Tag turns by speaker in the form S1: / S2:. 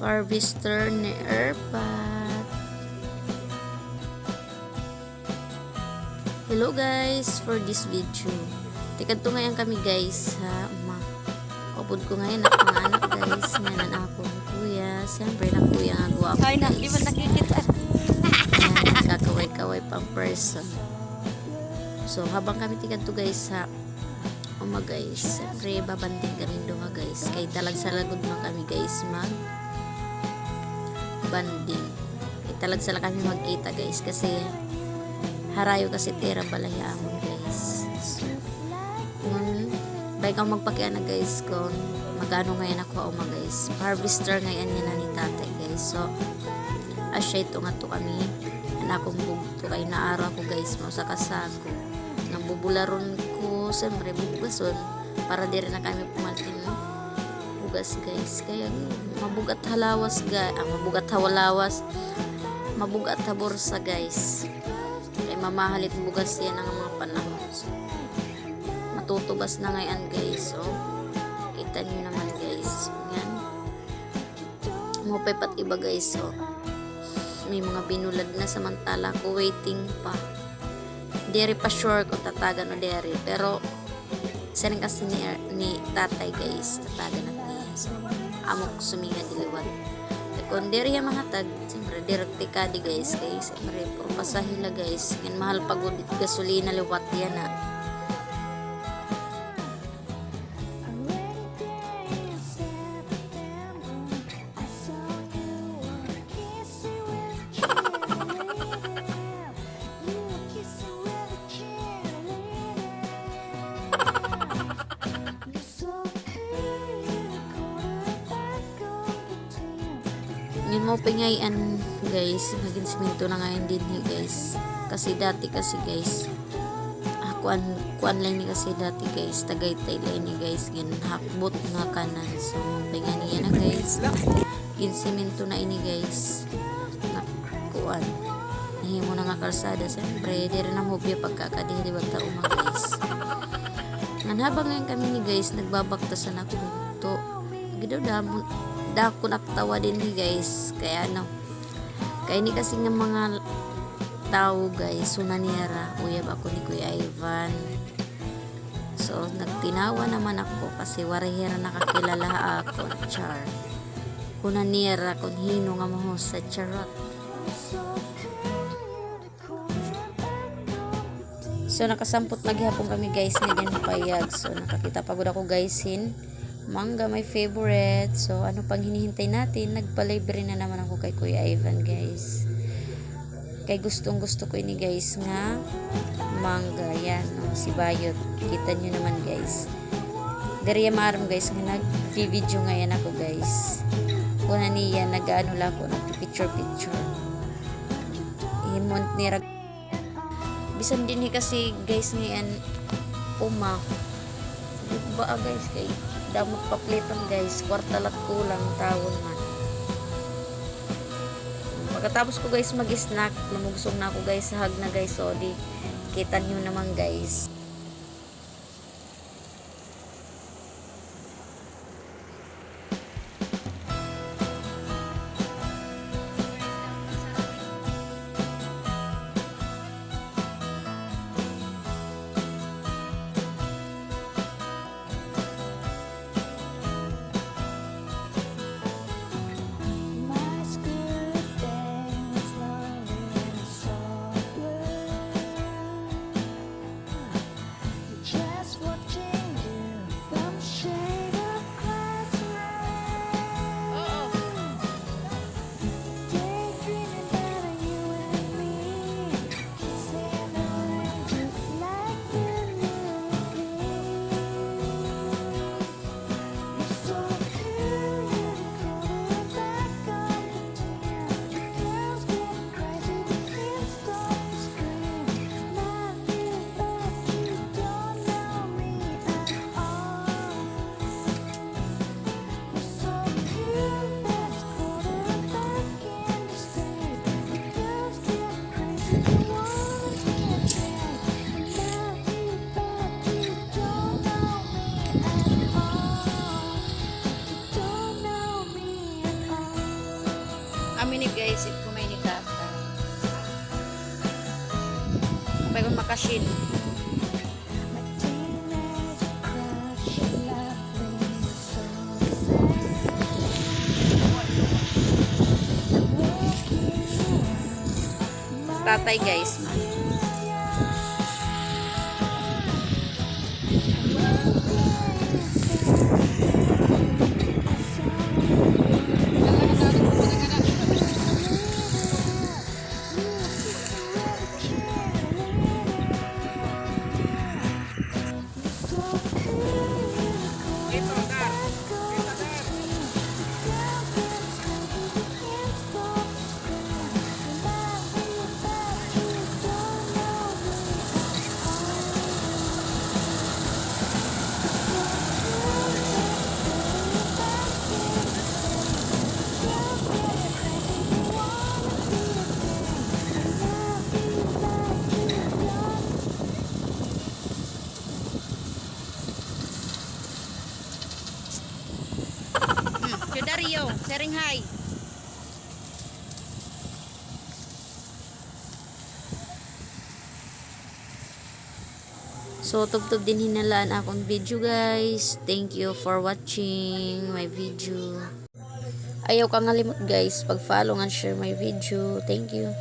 S1: Harvester ni Erpat. Hello guys, for this video. Tikad to ngayon kami guys sa upod ko ngayon at mga anak guys. Ngayon ako kuya. Siyempre na kuya nga guwapo guys.
S2: Ay na, di ba nakikita?
S1: Ayan, kakaway-kaway pang person. So habang kami tikad to guys sa guys. Siyempre babanding kami doon guys. Kay talag sa lagod mo kami guys banding. Italag sila kami magkita guys kasi harayo kasi tira balaya amon guys. So, bay kang magpakiana guys kung magano ngayon ako guys. Harvester ngayon niya na ni tatay guys. So asya ito nga to kami anakong bugto kay naaraw ko guys mo sa kasako. Nambubularon ko siyempre bugason para dire na kami pumaltin bugas guys. Kaya mabugat halawas mabugat hawalawas mabugat haborsa guys. Kaya mamahalit bugas yan ang mga panahon. So, matutubas na ngayon guys. So kita nyo naman guys. Yan mupay pat iba guys. So may mga binulad na samantala ko waiting pa. Dere pa sure kung tatagan o dere. Pero saring kasi ni tatay guys tatagan at niya. So amok suminga diliwan. Kung dere yung mahatag siyempre direkte ka di guys. Kaya siyempre puro pasahila guys. Ngayon mahal pagod gasolina liwat yan na. Yun mo pingayan guys maging simento na ngayon din guys kasi dati kasi guys kuan lang ni kasi dati guys Tagaytay lang ni guys gin hakbot nga kanan so pingan niya na guys gin simento na ini guys na kuan nahimo na nga kalsada siyempre di rin na mobya pagkakadihi di ba tao mga guys habang ngayon kami ni guys nagbabaktasan ako to gidaw dako naktawa din ni guys kaya kaya ni kasi ng mga tao guys sunanira uyab ako ni Kuya Ivan so nagtinawa naman ako kasi warihira nakakilala ako char kunanira kung hino nga mo sa charot so nakasampot maghapon kami guys nga din payag so nakakita pagod ako guys mangga my favorite. So ano pang hinihintay natin? Nagpa-libre na naman ako kay Kuya Ivan guys. Kay gustong gusto ko ini guys nga mangga yan si Bayot. Kita nyo naman guys. Dari maram guys nga nag-video ngayon ako guys. Kuna niya nag-ano lang ako nag-picture. Himont ni bisan din kasi guys ngayon ba guys kay damot paplitan guys kwartalat kulang tawon man pagkatapos ko guys mag-snack lumugsong na ako guys sa hag na guys so di kita nyo naman guys Amin ni guys, ito may ni tata. Bagon makasin. Tatay guys. Dario, sharing hi. So, tubtob din hinalaan akong video guys. Thank you for watching my video. Ayaw kang ngalimot guys, pag-follow and share my video. Thank you.